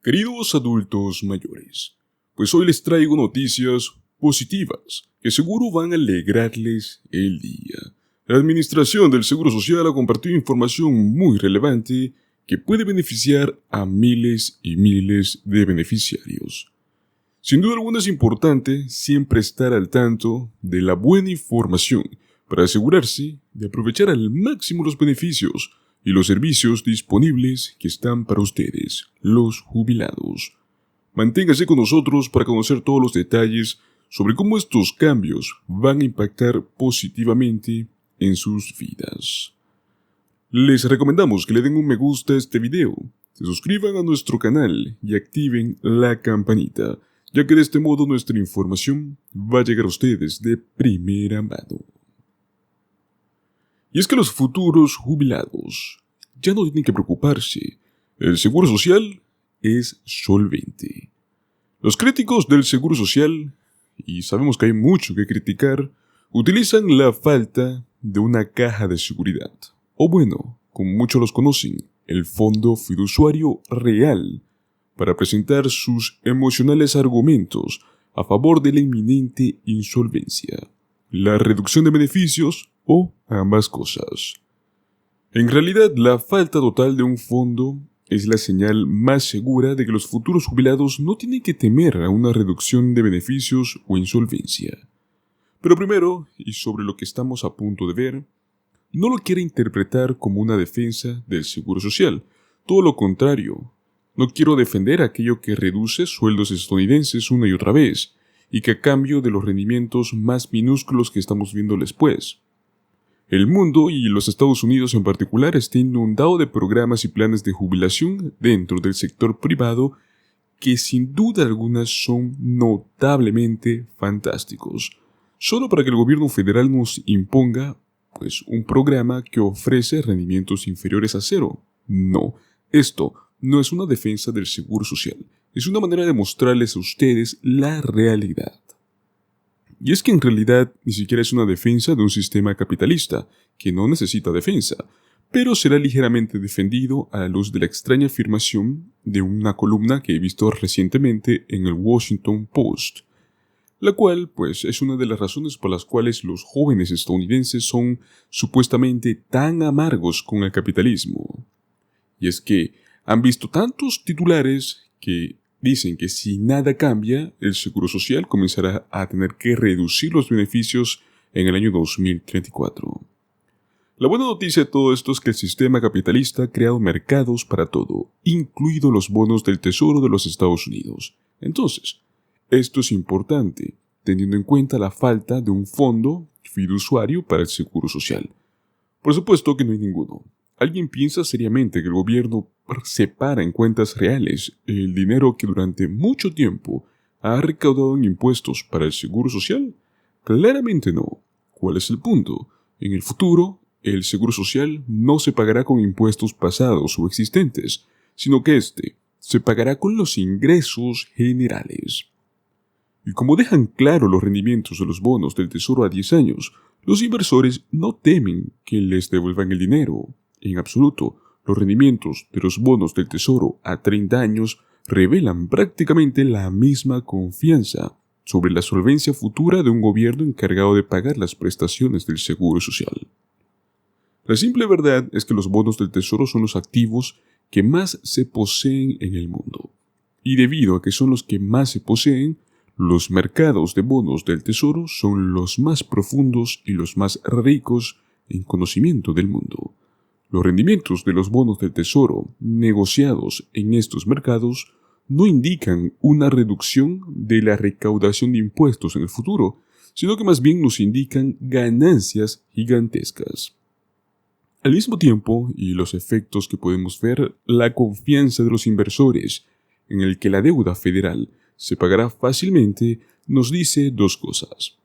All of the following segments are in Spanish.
Queridos adultos mayores, pues hoy les traigo noticias positivas que seguro van a alegrarles el día. La Administración del Seguro Social ha compartido información muy relevante que puede beneficiar a miles y miles de beneficiarios. Sin duda alguna es importante siempre estar al tanto de la buena información para asegurarse de aprovechar al máximo los beneficios y los servicios disponibles que están para ustedes, los jubilados. Manténgase con nosotros para conocer todos los detalles sobre cómo estos cambios van a impactar positivamente en sus vidas. Les recomendamos que le den un me gusta a este video, se suscriban a nuestro canal y activen la campanita, ya que de este modo nuestra información va a llegar a ustedes de primera mano. Y es que los futuros jubilados ya no tienen que preocuparse. El Seguro Social es solvente. Los críticos del Seguro Social, y sabemos que hay mucho que criticar, utilizan la falta de una caja de seguridad, o bueno, como muchos los conocen, el Fondo Fiduciario Real, para presentar sus emocionales argumentos a favor de la inminente insolvencia, la reducción de beneficios o ambas cosas. En realidad, la falta total de un fondo es la señal más segura de que los futuros jubilados no tienen que temer a una reducción de beneficios o insolvencia. Pero primero, y sobre lo que estamos a punto de ver, no lo quiero interpretar como una defensa del Seguro Social. Todo lo contrario, no quiero defender aquello que reduce sueldos estadounidenses una y otra vez, y que a cambio de los rendimientos más minúsculos que estamos viendo después. El mundo, y los Estados Unidos en particular, está inundado de programas y planes de jubilación dentro del sector privado que sin duda alguna son notablemente fantásticos, solo para que el gobierno federal nos imponga, pues, un programa que ofrece rendimientos inferiores a cero. No, esto no es una defensa del Seguro Social, es una manera de mostrarles a ustedes la realidad. Y es que en realidad ni siquiera es una defensa de un sistema capitalista, que no necesita defensa, pero será ligeramente defendido a la luz de la extraña afirmación de una columna que he visto recientemente en el Washington Post, la cual, pues, es una de las razones por las cuales los jóvenes estadounidenses son supuestamente tan amargos con el capitalismo. Y es que han visto tantos titulares que dicen que si nada cambia, el Seguro Social comenzará a tener que reducir los beneficios en el año 2034. La buena noticia de todo esto es que el sistema capitalista ha creado mercados para todo, incluidos los bonos del Tesoro de los Estados Unidos. Entonces, esto es importante, teniendo en cuenta la falta de un fondo fiduciario para el Seguro Social. Por supuesto que no hay ninguno. ¿Alguien piensa seriamente que el gobierno separa en cuentas reales el dinero que durante mucho tiempo ha recaudado en impuestos para el Seguro Social? Claramente no. ¿Cuál es el punto? En el futuro, el Seguro Social no se pagará con impuestos pasados o existentes, sino que se pagará con los ingresos generales. Y como dejan claro los rendimientos de los bonos del Tesoro a 10 años, los inversores no temen que les devuelvan el dinero. En absoluto, los rendimientos de los bonos del Tesoro a 30 años revelan prácticamente la misma confianza sobre la solvencia futura de un gobierno encargado de pagar las prestaciones del Seguro Social. La simple verdad es que los bonos del Tesoro son los activos que más se poseen en el mundo. Y debido a que son los que más se poseen, los mercados de bonos del Tesoro son los más profundos y los más ricos en conocimiento del mundo. Los rendimientos de los bonos del Tesoro negociados en estos mercados no indican una reducción de la recaudación de impuestos en el futuro, sino que más bien nos indican ganancias gigantescas. Al mismo tiempo, y los efectos que podemos ver, la confianza de los inversores en el que la deuda federal se pagará fácilmente nos dice dos cosas.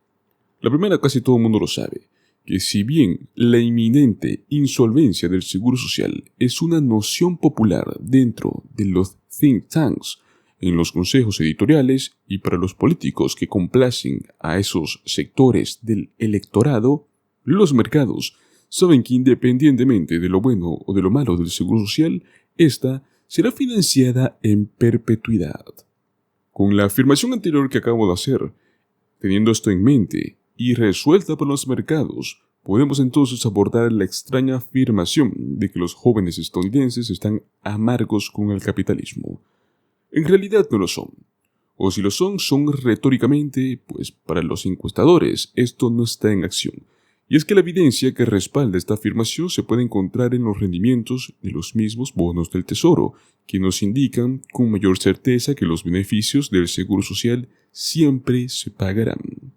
La primera, casi todo el mundo lo sabe, que si bien la inminente insolvencia del Seguro Social es una noción popular dentro de los think tanks, en los consejos editoriales y para los políticos que complacen a esos sectores del electorado, los mercados saben que independientemente de lo bueno o de lo malo del Seguro Social, esta será financiada en perpetuidad. Con la afirmación anterior que acabo de hacer, teniendo esto en mente y resuelta por los mercados, podemos entonces abordar la extraña afirmación de que los jóvenes estadounidenses están amargos con el capitalismo. En realidad no lo son. O si lo son, son retóricamente, pues para los encuestadores esto no está en acción. Y es que la evidencia que respalda esta afirmación se puede encontrar en los rendimientos de los mismos bonos del Tesoro, que nos indican con mayor certeza que los beneficios del Seguro Social siempre se pagarán.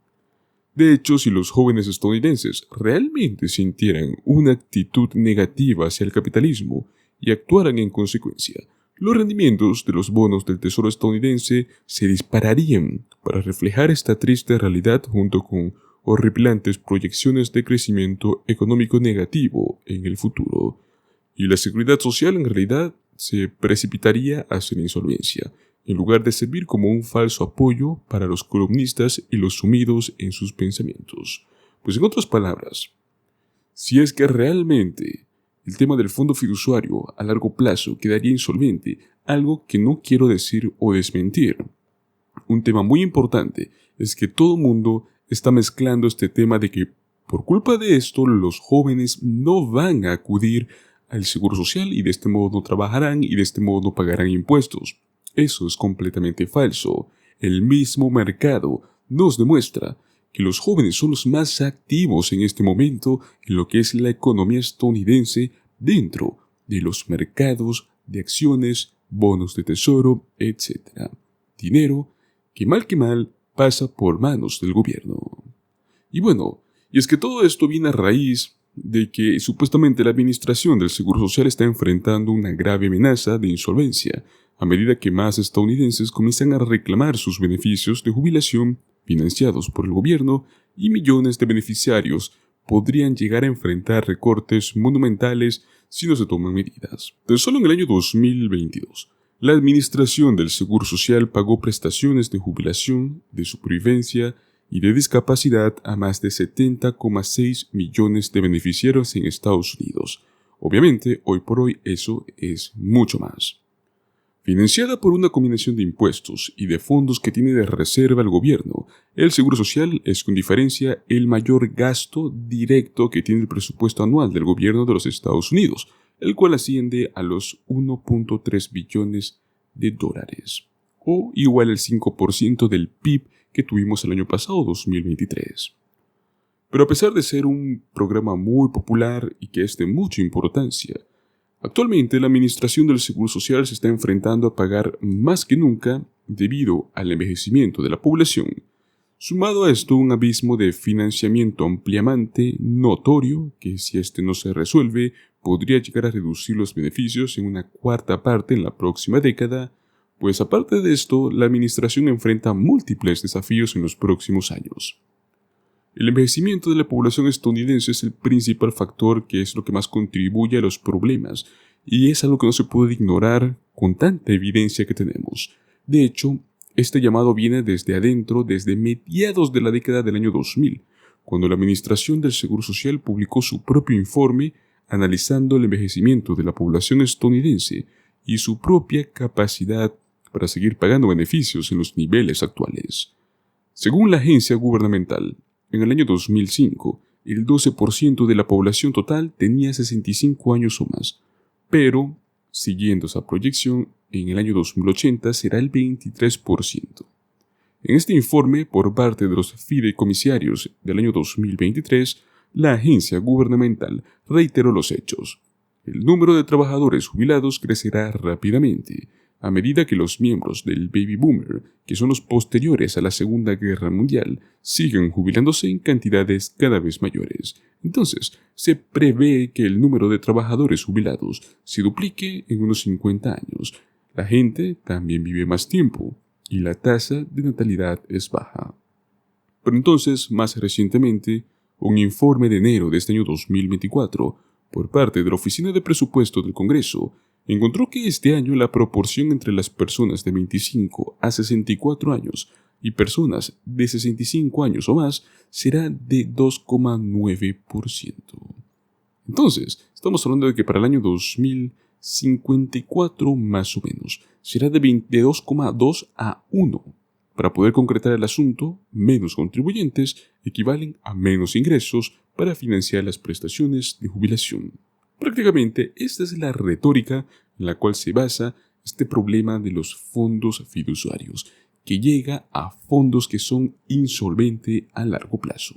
De hecho, si los jóvenes estadounidenses realmente sintieran una actitud negativa hacia el capitalismo y actuaran en consecuencia, los rendimientos de los bonos del Tesoro estadounidense se dispararían para reflejar esta triste realidad junto con horripilantes proyecciones de crecimiento económico negativo en el futuro. Y la seguridad social en realidad se precipitaría hacia la insolvencia, en lugar de servir como un falso apoyo para los columnistas y los sumidos en sus pensamientos. Pues en otras palabras, si es que realmente el tema del fondo fiduciario a largo plazo quedaría insolvente, algo que no quiero decir o desmentir. Un tema muy importante es que todo el mundo está mezclando este tema de que por culpa de esto los jóvenes no van a acudir al seguro social y de este modo no trabajarán y de este modo no pagarán impuestos. Eso es completamente falso. El mismo mercado nos demuestra que los jóvenes son los más activos en este momento en lo que es la economía estadounidense dentro de los mercados de acciones, bonos de tesoro, etc. Dinero que mal pasa por manos del gobierno. Y bueno, y es que todo esto viene a raíz de que supuestamente la administración del Seguro Social está enfrentando una grave amenaza de insolvencia a medida que más estadounidenses comienzan a reclamar sus beneficios de jubilación financiados por el gobierno y millones de beneficiarios podrían llegar a enfrentar recortes monumentales si no se toman medidas. Tan solo en el año 2022, la administración del Seguro Social pagó prestaciones de jubilación, de supervivencia y de discapacidad a más de 70,6 millones de beneficiarios en Estados Unidos. Obviamente, hoy por hoy eso es mucho más. Financiada por una combinación de impuestos y de fondos que tiene de reserva el gobierno, el Seguro Social es con diferencia el mayor gasto directo que tiene el presupuesto anual del gobierno de los Estados Unidos, el cual asciende a los 1.3 billones de dólares, o igual al 5% del PIB que tuvimos el año pasado, 2023. Pero a pesar de ser un programa muy popular y que es de mucha importancia, actualmente la administración del Seguro Social se está enfrentando a pagar más que nunca debido al envejecimiento de la población. Sumado a esto, un abismo de financiamiento ampliamente notorio que, si este no se resuelve, podría llegar a reducir los beneficios en una cuarta parte en la próxima década, pues aparte de esto, la administración enfrenta múltiples desafíos en los próximos años. El envejecimiento de la población estadounidense es el principal factor que es lo que más contribuye a los problemas, y es algo que no se puede ignorar con tanta evidencia que tenemos. De hecho, este llamado viene desde adentro desde mediados de la década del año 2000, cuando la Administración del Seguro Social publicó su propio informe analizando el envejecimiento de la población estadounidense y su propia capacidad para seguir pagando beneficios en los niveles actuales. Según la agencia gubernamental, en el año 2005, el 12% de la población total tenía 65 años o más, pero, siguiendo esa proyección, en el año 2080 será el 23%. En este informe, por parte de los fideicomisarios del año 2023, la agencia gubernamental reiteró los hechos. El número de trabajadores jubilados crecerá rápidamente, a medida que los miembros del Baby Boomer, que son los posteriores a la Segunda Guerra Mundial, sigan jubilándose en cantidades cada vez mayores. Entonces, se prevé que el número de trabajadores jubilados se duplique en unos 50 años. La gente también vive más tiempo y la tasa de natalidad es baja. Pero entonces, más recientemente, un informe de enero de este año 2024, por parte de la Oficina de Presupuesto del Congreso, encontró que este año la proporción entre las personas de 25 a 64 años y personas de 65 años o más será de 2,9%. Entonces, estamos hablando de que para el año 2000 54 más o menos. Será de 22,2 a 1. Para poder concretar el asunto, menos contribuyentes equivalen a menos ingresos para financiar las prestaciones de jubilación. Prácticamente esta es la retórica en la cual se basa este problema de los fondos fiduciarios, que llega a fondos que son insolventes a largo plazo.